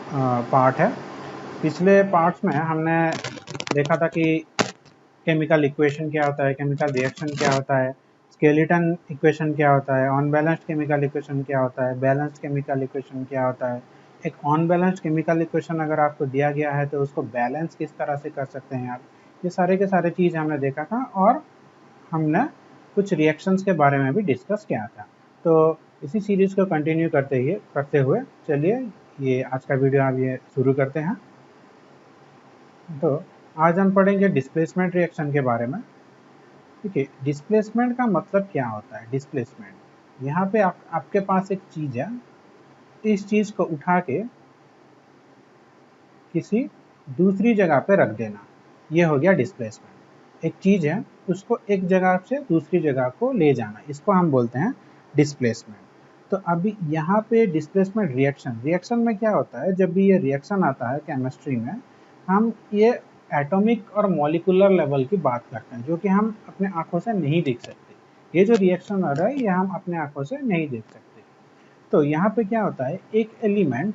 Part है। पिछले parts में हमने देखा था कि केमिकल इक्वेशन क्या होता है, केमिकल रिएक्शन क्या होता है, स्केलेटन इक्वेशन क्या होता है, अनबैलेंस्ड केमिकल इक्वेशन क्या होता है, बैलेंस्ड केमिकल इक्वेशन क्या होता है। एक अनबैलेंस्ड केमिकल इक्वेशन अगर आपको दिया गया है तो उसको बैलेंस किस तरह से कर सकते हैं आप, ये सारे के सारे चीज़ हमने देखा था और हमने कुछ रिएक्शंस के बारे में भी डिस्कस किया था। तो इसी सीरीज को कंटिन्यू करते हुए चलिए ये आज का वीडियो आप ये शुरू करते हैं। तो आज हम पढ़ेंगे डिस्प्लेसमेंट रिएक्शन के बारे में। ठीक है, डिस्प्लेसमेंट का मतलब क्या होता है। डिस्प्लेसमेंट यहाँ पे आपके पास एक चीज़ है, इस चीज़ को उठा के किसी दूसरी जगह पे रख देना, ये हो गया डिस्प्लेसमेंट। एक चीज़ है उसको एक जगह से दूसरी जगह को ले जाना, इसको हम बोलते हैं डिस्प्लेसमेंट। तो अभी यहाँ पे डिस्प्लेसमेंट रिएक्शन में क्या होता है, जब भी ये रिएक्शन आता है केमिस्ट्री में, हम ये एटॉमिक और मॉलिक्यूलर लेवल की बात करते हैं, जो कि हम अपने आंखों से नहीं देख सकते। ये जो रिएक्शन आ रहा है ये हम अपने आंखों से नहीं देख सकते। तो यहाँ पे क्या होता है, एक एलिमेंट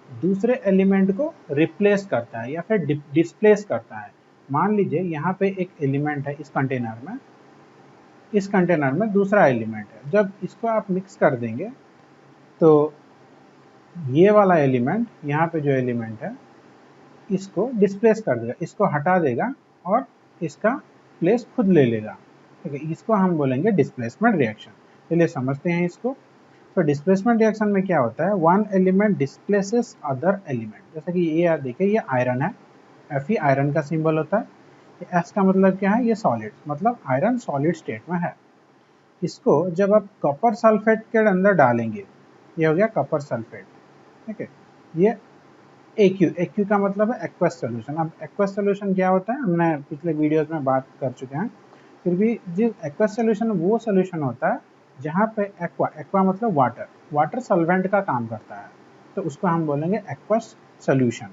दूसरे एलिमेंट को रिप्लेस करता है या फिर डिस्प्लेस करता है। मान लीजिए यहाँ पे एक एलिमेंट है इस कंटेनर में दूसरा एलिमेंट है। जब इसको आप मिक्स कर देंगे तो ये वाला एलिमेंट, यहाँ पे जो एलिमेंट है, इसको डिस्प्लेस कर देगा, इसको हटा देगा और इसका प्लेस खुद ले लेगा। ठीक है, इसको हम बोलेंगे डिस्प्लेसमेंट रिएक्शन। चलिए समझते हैं इसको। तो डिस्प्लेसमेंट रिएक्शन में क्या होता है, one element displaces other element. जैसे कि ये देखिए, ये आयरन है, Fe आयरन का सिंबल होता है। एस का मतलब क्या है, ये सॉलिड, मतलब आयरन सॉलिड स्टेट में है। इसको जब आप कॉपर सल्फेट के अंदर डालेंगे, ये हो गया कॉपर सल्फेट। ठीक है, ये एक्यू का मतलब है एक्वस सोल्यूशन। अब एक्वस सोल्यूशन क्या होता है, हमने पिछले वीडियोस में बात कर चुके हैं। फिर भी जो एक्वस सोल्यूशन, वो सोल्यूशन होता है जहाँ पे एक्वा मतलब वाटर सॉल्वेंट का काम करता है, तो उसको हम बोलेंगे एक्वस सोल्यूशन।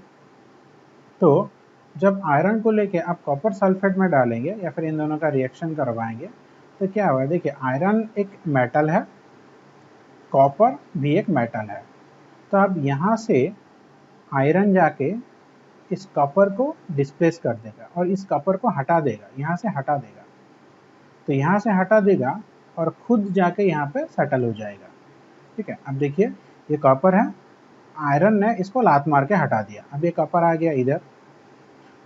तो जब आयरन को लेके आप कॉपर सल्फेट में डालेंगे या फिर इन दोनों का रिएक्शन करवाएंगे तो क्या हुआ, देखिए आयरन एक मेटल है, कॉपर भी एक मेटल है। तो अब यहाँ से आयरन जाके इस कॉपर को डिस्प्लेस कर देगा और इस कॉपर को हटा देगा, यहाँ से हटा देगा। तो यहाँ से हटा देगा और खुद जाके यहाँ पे सेटल हो जाएगा। ठीक है, अब देखिए ये कॉपर है, आयरन ने इसको लात मार के हटा दिया, अब ये कॉपर आ गया इधर।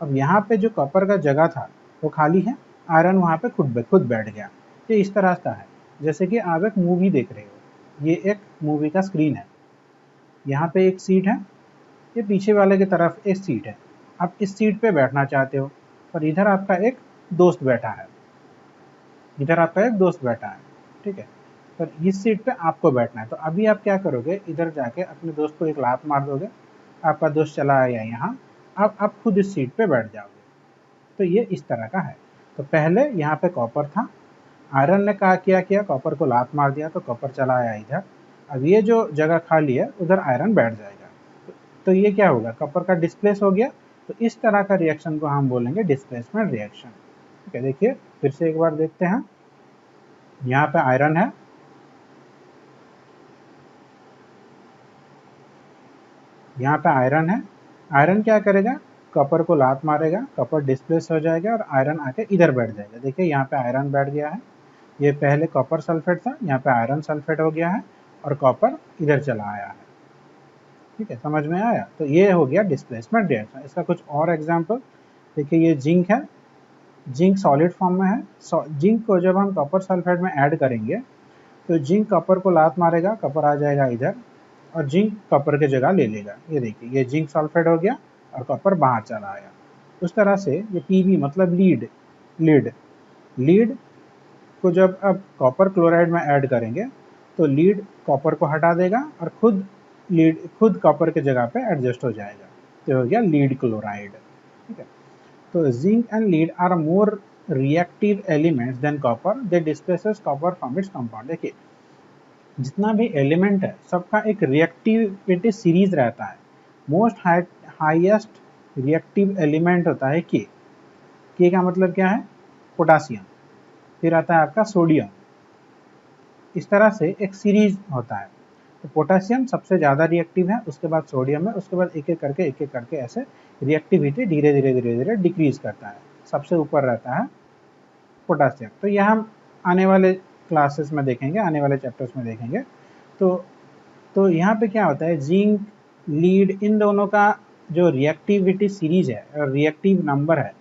अब यहाँ पे जो कॉपर का जगह था वो खाली है, आयरन वहाँ पे खुद बैठ गया। ये इस तरह का है, जैसे कि आप एक मूवी देख रहे हो, ये एक मूवी का स्क्रीन है, यहाँ पे एक सीट है, ये पीछे वाले की तरफ एक सीट है। आप इस सीट पे बैठना चाहते हो, पर इधर आपका एक दोस्त बैठा है, ठीक है, पर इस सीट पे आपको बैठना है। तो अभी आप क्या करोगे, इधर जाके अपने दोस्त को एक लात मार दोगे, आपका दोस्त चला आया यहाँ, अब आप खुद इस सीट पे बैठ जाओगे। तो ये इस तरह का है। तो पहले यहाँ पे कॉपर था, आयरन ने क्या किया, कॉपर को लात मार दिया, तो कॉपर चला आया इधर। अब ये जो जगह खाली है उधर आयरन बैठ जाएगा, तो ये क्या होगा, कॉपर का डिस्प्लेस हो गया। तो इस तरह का रिएक्शन को हम बोलेंगे डिस्प्लेसमेंट रिएक्शन। ठीक है, देखिए फिर से एक बार देखते हैं। यहाँ पे आयरन है, आयरन क्या करेगा, कॉपर को लात मारेगा, कॉपर डिस्प्लेस हो जाएगा और आयरन आके इधर बैठ जाएगा। देखिए यहाँ पे आयरन बैठ गया है, ये पहले कॉपर सल्फेट था, यहाँ पे आयरन सल्फेट हो गया है और कॉपर इधर चला आया है। ठीक है, समझ में आया। तो ये हो गया डिस्प्लेसमेंट रिएक्शन। इसका कुछ और एग्जांपल देखिए, ये जिंक है, जिंक सॉलिड फॉर्म में है। जिंक को जब हम कॉपर सल्फेट में ऐड करेंगे तो जिंक कॉपर को लात मारेगा, कॉपर आ जाएगा इधर और जिंक कॉपर की जगह ले लेगा। ये देखिए, ये जिंक सल्फेट हो गया और कॉपर बाहर चला आया। उस तरह से ये पीबी मतलब लीड को जब अब कॉपर क्लोराइड में ऐड करेंगे तो लीड कॉपर को हटा देगा और खुद कॉपर के जगह पे एडजस्ट हो जाएगा, तो हो गया लीड क्लोराइड। ठीक है, तो zinc and lead are more reactive elements than copper, they displaces copper from its compound. देखिए जितना भी एलिमेंट है सबका एक रिएक्टिविटी सीरीज रहता है। मोस्ट हाईएस्ट रिएक्टिव एलिमेंट होता है के का मतलब क्या है, पोटासियम, फिर आता है आपका सोडियम। इस तरह से एक सीरीज होता है। तो पोटेशियम सबसे ज़्यादा रिएक्टिव है, उसके बाद सोडियम है, उसके बाद एक एक करके ऐसे रिएक्टिविटी धीरे धीरे डिक्रीज करता है। सबसे ऊपर रहता है पोटेशियम। तो यह हम आने वाले क्लासेस में देखेंगे, आने वाले चैप्टर्स में देखेंगे। तो यहाँ पे क्या होता है, जिंक, लीड, इन दोनों का जो रिएक्टिविटी सीरीज है और रिएक्टिव नंबर है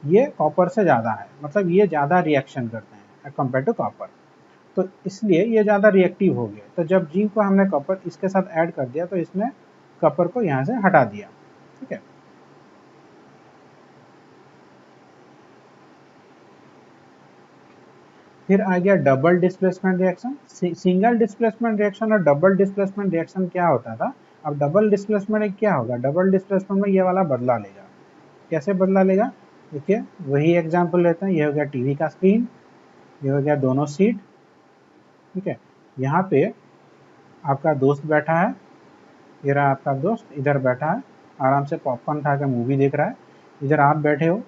ये कॉपर से ज़्यादा है, मतलब ये ज़्यादा रिएक्शन करते हैं कंपेयर टू कॉपर, तो इसलिए ये ज़्यादा रिएक्टिव हो गया। तो जब जिंक को हमने कॉपर इसके साथ ऐड कर दिया तो इसने कॉपर को यहाँ से हटा दिया। ठीक है, फिर आ गया double displacement reaction. Single displacement reaction और डबल डिस्प्लेसमेंट रिएक्शन क्या होता था। अब डबल डिस्प्लेसमेंट में क्या होगा, डबल डिस्प्लेसमेंट में ये वाला बदला लेगा। कैसे बदला लेगा, देखिए वही एग्जांपल लेते हैं। ये हो गया टीवी का स्क्रीन, ये हो गया दोनों सीट। ठीक है, यहाँ पे आपका दोस्त बैठा है, ये रहा आपका दोस्त इधर बैठा है, आराम से पॉपकॉर्न खा के मूवी देख रहा है, इधर आप बैठे हो।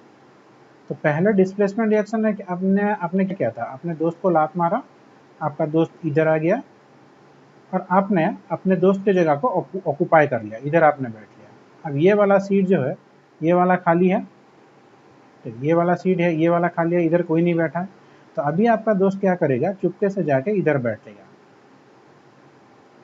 तो पहले डिस्प्लेसमेंट रिएक्शन में आपने आपने क्या किया था, अपने दोस्त को लात मारा, आपका दोस्त इधर आ गया और आपने अपने दोस्त की जगह को ऑक्यूपाई कर लिया, इधर आपने बैठ लिया। अब ये वाला सीट जो है ये वाला खाली है, तो ये वाला सीट है, ये वाला खाली है, इधर कोई नहीं बैठा है। तो अभी आपका दोस्त क्या करेगा, चुपके से जाके इधर बैठेगा।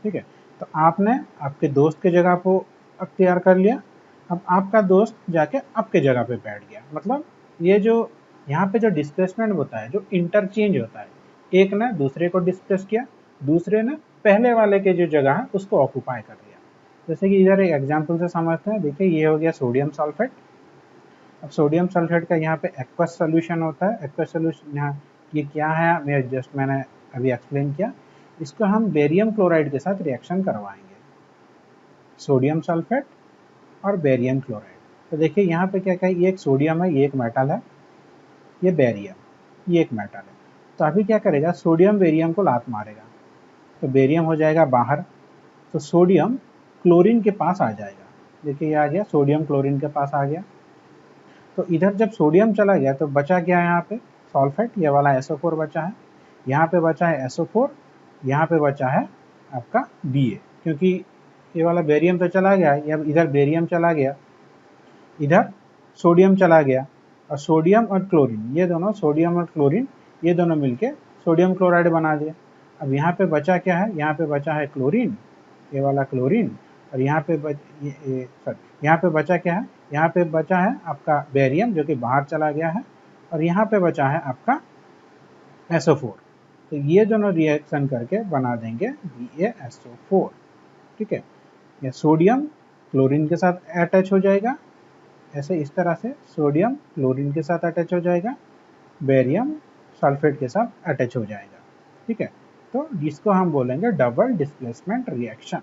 ठीक है, तो आपने आपके दोस्त के जगह को अख्तियार कर लिया। अब आपका दोस्त जाके आपके जगह पे बैठ गया। मतलब ये जो यहाँ पे जो डिस्प्लेसमेंट होता है, जो इंटरचेंज होता है, एक ने दूसरे को डिस्प्लेस किया, दूसरे ने पहले वाले के जो जगह है उसको ऑक्यूपाई कर लिया। जैसे कि इधर एक एग्जाम्पल से समझते हैं। देखिए ये हो गया सोडियम सल्फेट। अब सोडियम सल्फेट का यहाँ पे एक्वस सोल्यूशन होता है। एक्वस सोल्यूशन यहाँ ये क्या है, मैंने अभी एक्सप्लेन किया। इसको हम बेरियम क्लोराइड के साथ रिएक्शन करवाएंगे, सोडियम सल्फेट और बेरियम क्लोराइड। तो देखिए यहाँ पे क्या क्या है, ये एक सोडियम है, ये एक मेटल है, ये बेरियम, ये एक मेटल है। तो अभी क्या करेगा, सोडियम बेरियम को लात मारेगा, तो बेरियम हो जाएगा बाहर, तो सोडियम क्लोरीन के पास आ जाएगा। देखिए ये आ गया, सोडियम क्लोरीन के पास आ गया। तो इधर जब सोडियम चला गया तो बचा क्या है, यहाँ पे सल्फेट, ये वाला SO4 बचा है, यहाँ पे बचा है SO4, यहाँ पे बचा है आपका Ba, क्योंकि ये वाला बेरियम तो चला गया, अब इधर बेरियम चला गया, इधर सोडियम चला गया, और सोडियम और क्लोरीन, ये दोनों सोडियम और क्लोरीन ये दोनों मिलके सोडियम क्लोराइड बना दिए। अब यहाँ पे बचा क्या है, यहाँ पे बचा है क्लोरीन, ये वाला क्लोरीन, और यहाँ पे यहाँ पे बचा क्या है, यहाँ पे बचा है आपका बेरियम जो कि बाहर चला गया है, और यहाँ पे बचा है आपका SO4। तो ये दोनों रिएक्शन करके बना देंगे BaSO4। ठीक है, या सोडियम क्लोरीन के साथ अटैच हो जाएगा, ऐसे इस तरह से सोडियम क्लोरीन के साथ अटैच हो जाएगा, बेरियम सल्फेट के साथ अटैच हो जाएगा। ठीक है, तो जिसको हम बोलेंगे डबल डिस्प्लेसमेंट रिएक्शन।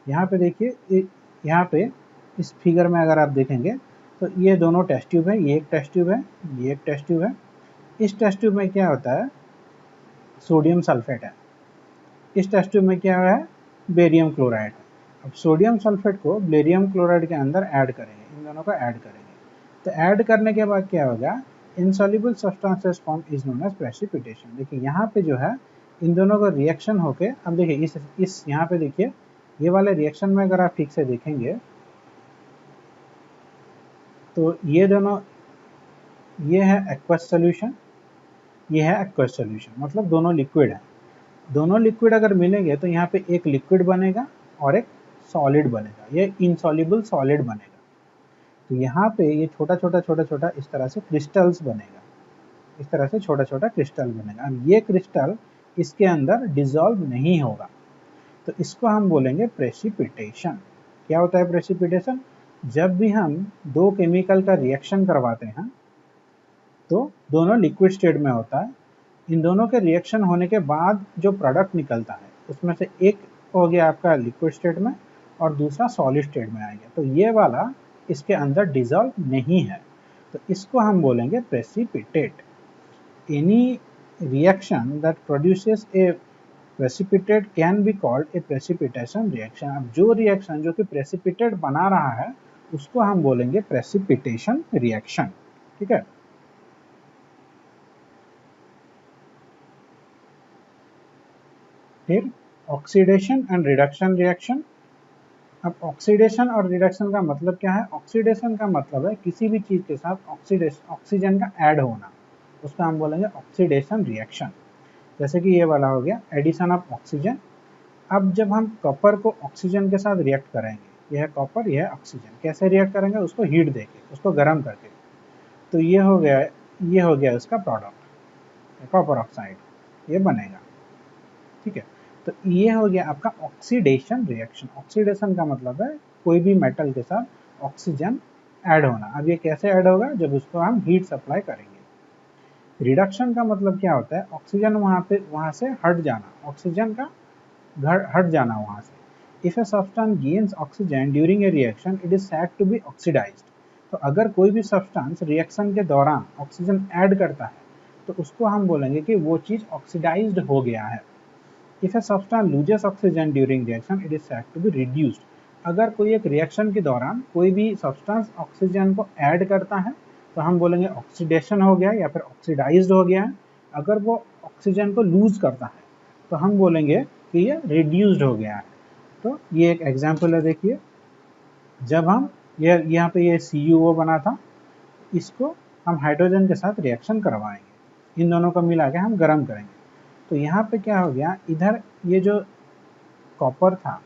यहाँ पे देखिए, यहाँ पे इस फिगर में अगर आप देखेंगे तो ये दोनों टेस्ट ट्यूब है, ये एक टेस्ट ट्यूब है, ये एक टेस्ट ट्यूब है। इस टेस्ट ट्यूब में क्या होता है, सोडियम सल्फेट है, इस टेस्ट ट्यूब में क्या है, बेरियम क्लोराइड है। अब सोडियम सल्फेट को बेरियम क्लोराइड के अंदर ऐड करेंगे, इन दोनों को ऐड करेंगे। तो ऐड करने के बाद क्या होगा, insoluble substances form is known as precipitation. देखिए यहाँ पे जो है इन दोनों का रिएक्शन होके, अब देखिए इस यहाँ पे देखिए ये वाले रिएक्शन में अगर आप ठीक से देखेंगे तो ये दोनों, ये है एक्वस सोल्यूशन, ये है एक्वस सोल्यूशन, मतलब दोनों लिक्विड है। दोनों लिक्विड अगर मिलेंगे तो यहाँ पे एक लिक्विड बनेगा और एक सॉलिड बनेगा, ये इनसॉल्युबल सॉलिड बनेगा। तो यहाँ पे ये छोटा छोटा इस तरह से क्रिस्टल्स बनेगा, इस तरह से छोटा छोटा क्रिस्टल बनेगा। अब ये क्रिस्टल इसके अंदर डिसॉल्व नहीं होगा, तो इसको हम बोलेंगे प्रेसिपिटेशन। क्या होता है प्रेसिपिटेशन, जब भी हम दो केमिकल का रिएक्शन करवाते हैं तो दोनों लिक्विड स्टेट में होता है। इन दोनों के रिएक्शन होने के बाद जो प्रोडक्ट निकलता है उसमें से एक हो गया आपका लिक्विड स्टेट में और दूसरा सॉलिड स्टेट में आ गया, तो ये वाला इसके अंदर डिसॉल्व नहीं है, तो इसको हम बोलेंगे precipitate. Any reaction that produces A precipitate can be called a precipitation reaction. अब जो रिएक्शन जो कि प्रेसिपिटेट बना रहा है उसको हम बोलेंगे प्रेसिपिटेशन रिएक्शन। ठीक है, फिर ऑक्सीडेशन एंड रिडक्शन रिएक्शन। अब ऑक्सीडेशन और रिडक्शन का मतलब क्या है? ऑक्सीडेशन का मतलब है किसी भी चीज के साथ ऑक्सीजन का ऐड होना, उसका हम बोलेंगे ऑक्सीडेशन रिएक्शन। जैसे कि ये वाला हो गया एडिशन ऑफ ऑक्सीजन। अब जब हम कॉपर को ऑक्सीजन के साथ रिएक्ट करेंगे, यह है कॉपर, यह है ऑक्सीजन, कैसे रिएक्ट करेंगे? उसको हीट देके, उसको गर्म करके, तो ये हो गया उसका प्रोडक्ट कॉपर ऑक्साइड, ये बनेगा। ठीक है, तो ये हो गया आपका ऑक्सीडेशन रिएक्शन। ऑक्सीडेशन का मतलब है कोई भी मेटल के साथ ऑक्सीजन ऐड होना। अब ये कैसे ऐड होगा? जब उसको हम हीट सप्लाई करेंगे। रिडक्शन का मतलब क्या होता है? ऑक्सीजन वहां से हट जाना, ऑक्सीजन का हट जाना वहां से। If a substance gains oxygen during a reaction it is said to be oxidised. तो अगर कोई भी सब्सटेंस रिएक्शन के दौरान ऑक्सीजन ऐड करता है तो उसको हम बोलेंगे कि वो चीज ऑक्सीडाइज्ड हो गया है। If a substance loses oxygen during reaction, it is said to be reduced. अगर कोई एक रिएक्शन के दौरान कोई भी सब्सटेंस ऑक्सीजन को ऐड करता है तो हम बोलेंगे ऑक्सीडेशन हो गया या फिर ऑक्सीडाइज्ड हो गया है। अगर वो ऑक्सीजन को लूज करता है तो हम बोलेंगे कि ये रिड्यूस्ड हो गया है। तो ये एक एग्जांपल है, देखिए जब हम यहाँ पे ये CuO बना था, इसको हम हाइड्रोजन के साथ रिएक्शन करवाएंगे, इन दोनों को मिला के हम गर्म करेंगे। तो यहाँ पे क्या हो गया, इधर ये जो कॉपर था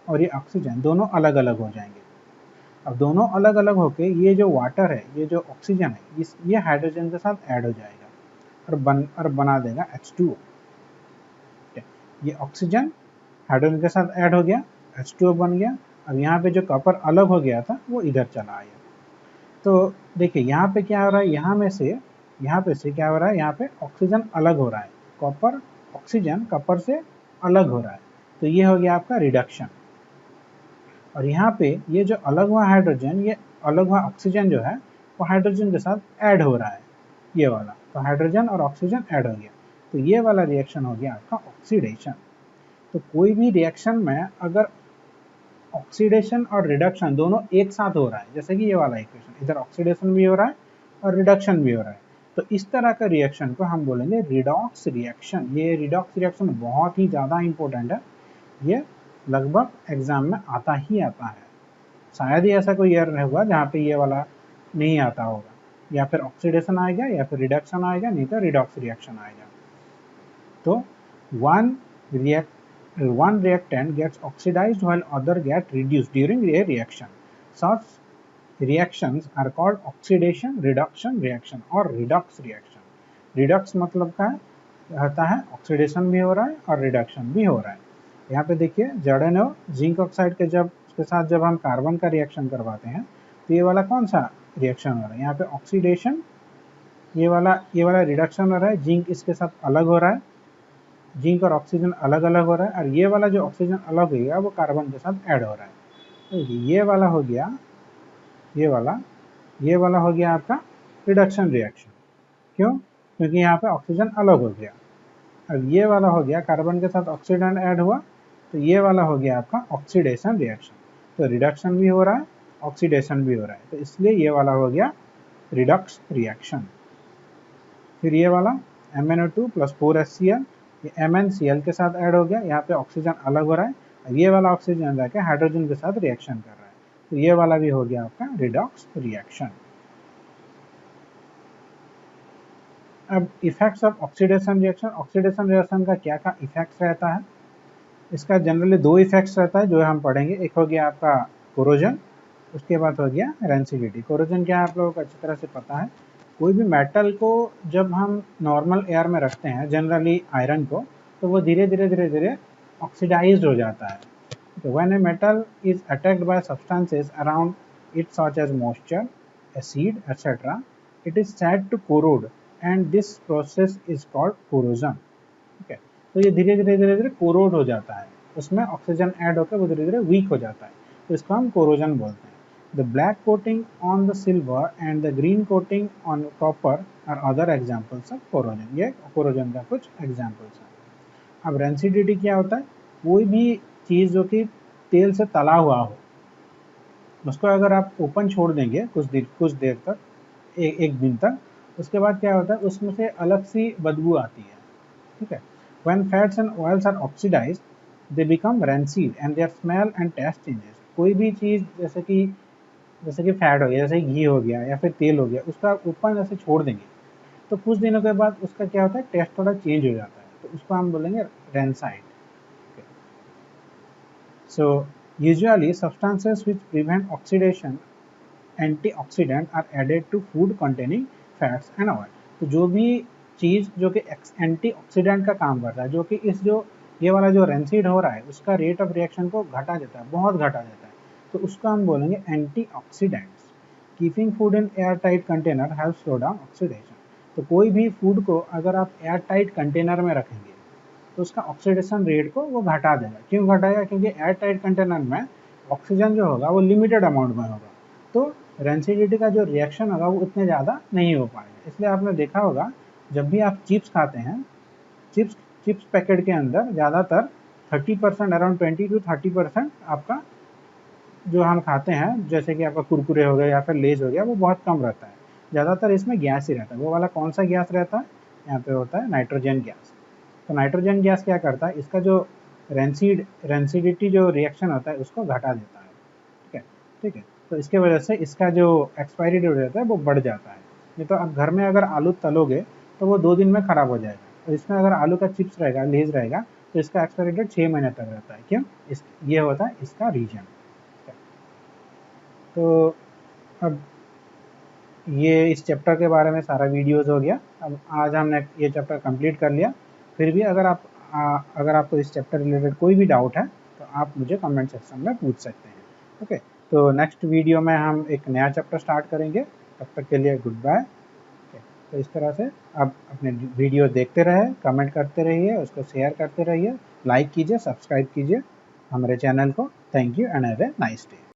और ये ऑक्सीजन दोनों अलग अलग हो जाएंगे। अब दोनों अलग अलग होके ये जो वाटर है, ये जो ऑक्सीजन है, ये हाइड्रोजन के साथ ऐड हो जाएगा और बना देगा H2O। ये ऑक्सीजन हाइड्रोजन के साथ ऐड हो गया, H2O बन गया। अब यहाँ पे जो कॉपर अलग हो गया था वो इधर चला आया। तो देखिए यहाँ पे क्या हो रहा है, यहाँ पे से क्या हो रहा है, यहाँ पे ऑक्सीजन अलग हो रहा है, कॉपर ऑक्सीजन कॉपर से अलग हो रहा है, तो ये हो गया आपका रिडक्शन। और यहाँ पे ये जो अलग हुआ हाइड्रोजन, ये अलग हुआ ऑक्सीजन जो है वो हाइड्रोजन के साथ ऐड हो रहा है, ये वाला, तो हाइड्रोजन और ऑक्सीजन ऐड हो गया, तो ये वाला रिएक्शन हो गया आपका ऑक्सीडेशन। तो कोई भी रिएक्शन में अगर ऑक्सीडेशन और रिडक्शन दोनों एक साथ हो रहा है, जैसे कि ये वाला इक्वेशन, इधर ऑक्सीडेशन भी हो रहा है और रिडक्शन भी हो रहा है, तो इस तरह का रिएक्शन को हम बोलेंगे रिडॉक्स रिएक्शन। ये रिडॉक्स रिएक्शन बहुत ही ज़्यादा इंपॉर्टेंट है, ये लगभग एग्जाम में आता ही आता है। शायद ही ऐसा कोई ईयर नहीं हुआ जहाँ पे ये वाला नहीं आता होगा, या फिर ऑक्सीडेशन आएगा या फिर रिडक्शन आएगा, नहीं तो रिडॉक्स रिएक्शन आएगा। तो one reactant gets oxidized while other get reduced during a reaction. Such reactions are called oxidation reduction reaction और redox reaction. Redox मतलब क्या होता है, ऑक्सीडेशन भी हो रहा है और रिडक्शन भी हो रहा है। यहाँ पे देखिए ZnO जिंक ऑक्साइड के उसके साथ जब हम कार्बन का रिएक्शन करवाते हैं तो ये वाला कौन सा रिएक्शन हो रहा है, यहाँ पे ऑक्सीडेशन, ये वाला रिडक्शन हो रहा है, जिंक इसके साथ अलग हो रहा है, जिंक और ऑक्सीजन अलग अलग हो रहा है, और ये वाला जो ऑक्सीजन अलग हो गया वो कार्बन के साथ ऐड हो रहा है। तो ये वाला हो गया, ये वाला हो गया आपका रिडक्शन रिएक्शन। क्यों? क्योंकि यहाँ पे ऑक्सीजन अलग हो गया। अब ये वाला हो गया कार्बन के साथ ऑक्सीजन ऐड हुआ, तो ये वाला हो गया आपका ऑक्सीडेशन रिएक्शन। तो रिडक्शन भी हो रहा है, ऑक्सीडेशन भी हो रहा है, तो इसलिए ये वाला हो गया रिडक्स रिएक्शन। फिर ये वाला MnO2 + 4HCl, ये MnCl के साथ ऐड हो गया, यहाँ पे ऑक्सीजन अलग हो रहा है, ये वाला ऑक्सीजन जाके हाइड्रोजन के साथ रिएक्शन कर रहा है, तो ये वाला भी हो गया आपका रिडॉक्स रिएक्शन। अब effects of oxidation reaction. Oxidation reaction का क्या क्या इफेक्ट्स रहता है? इसका जनरली 2 इफेक्ट्स रहता है जो हम पढ़ेंगे। एक हो गया आपका कोरोजन, उसके बाद हो गया रेंसिडिटी। कोरोजन क्या है आप लोगों को अच्छी तरह से पता है, कोई भी मेटल को जब हम नॉर्मल एयर में रखते हैं, जनरली आयरन को, तो वो धीरे धीरे ऑक्सीडाइज्ड हो जाता है। तो when a metal is attacked by substances around it such as moisture, acid etcetera, it is said to corrode and this process is called corrosion. ठीक है, तो ये धीरे धीरे कोरोड हो जाता है, उसमें ऑक्सीजन ऐड होकर वो धीरे धीरे वीक हो जाता है, तो इसको हम कोरोजन बोलते हैं। The black coating on the silver and the green coating on copper are other examples of corrosion. ये corrosion का कुछ examples हैं। अब रेंसिडिटी क्या होता है? कोई भी चीज़ जो कि तेल से तला हुआ हो, उसको अगर आप ओपन छोड़ देंगे कुछ देर तक, एक दिन तक, उसके बाद क्या होता है, उसमें से अलग सी बदबू आती है। ठीक है, when fats and oils are oxidized, they become rancid and their smell and taste changes. कोई भी चीज़ जैसे कि फैट हो गया, जैसे घी हो गया या फिर तेल हो गया, उसका ऊपर जैसे छोड़ देंगे तो कुछ दिनों के बाद उसका क्या होता है, टेस्ट थोड़ा चेंज हो जाता है, तो उसको हम बोलेंगे rancid. So usually substances which prevent oxidation antioxidant are added to food containing fats and oil. तो जो भी चीज़ जो कि एंटीऑक्सीडेंट का काम करता है, जो कि इस जो ये वाला जो रेंसिड हो रहा है उसका रेट ऑफ रिएक्शन को घटा देता है, बहुत घटा देता है, तो उसको हम बोलेंगे antioxidants. Keeping food in air tight container help slow down oxidation. तो कोई भी फूड को अगर आप एयर टाइट कंटेनर में रखेंगे तो उसका ऑक्सीडेशन रेट को वो घटा देगा। क्यों घटाएगा? क्योंकि एयर टाइट कंटेनर में ऑक्सीजन जो होगा वो लिमिटेड अमाउंट में होगा, तो रेंसिडिटी का जो रिएक्शन होगा वो उतने ज़्यादा नहीं हो पाएगा। इसलिए आपने देखा होगा जब भी आप चिप्स खाते हैं, चिप्स चिप्स पैकेट के अंदर ज़्यादातर 30%, अराउंड 20 to 30% आपका जो हम खाते हैं, जैसे कि आपका कुरकुरे हो गए या फिर लेज हो गया, वो बहुत कम रहता है। ज़्यादातर इसमें गैस ही रहता है। वो वाला कौन सा गैस रहता है? यहाँ पे होता है नाइट्रोजन गैस। तो नाइट्रोजन गैस क्या करता है, इसका जो रेंसिडिटी जो रिएक्शन होता है उसको घटा देता है। ठीक है, ठीक है। तो इसके वजह से इसका जो एक्सपायरी डेट रहता है वो बढ़ जाता है। नहीं तो आप घर में अगर आलू तलोगे तो वो 2 दिन में ख़राब हो जाएगा, और इसमें अगर आलू का चिप्स रहेगा, लेज रहेगा, तो इसका एक्सपायरी डेट 6 महीने तक रहता है। क्यों? ये होता है इसका रीजन। तो अब ये इस चैप्टर के बारे में सारा वीडियोस हो गया। अब आज हमने ये चैप्टर कंप्लीट कर लिया। फिर भी अगर आपको इस चैप्टर रिलेटेड कोई भी डाउट है तो आप मुझे कमेंट सेक्शन में पूछ सकते हैं। ओके, तो नेक्स्ट वीडियो में हम एक नया चैप्टर स्टार्ट करेंगे। तब तक के लिए गुड बाय। तो इस तरह से आप अपने वीडियो देखते रहे, कमेंट करते रहिए, उसको शेयर करते रहिए, लाइक कीजिए, सब्सक्राइब कीजिए हमारे चैनल को। Thank you and have a nice day.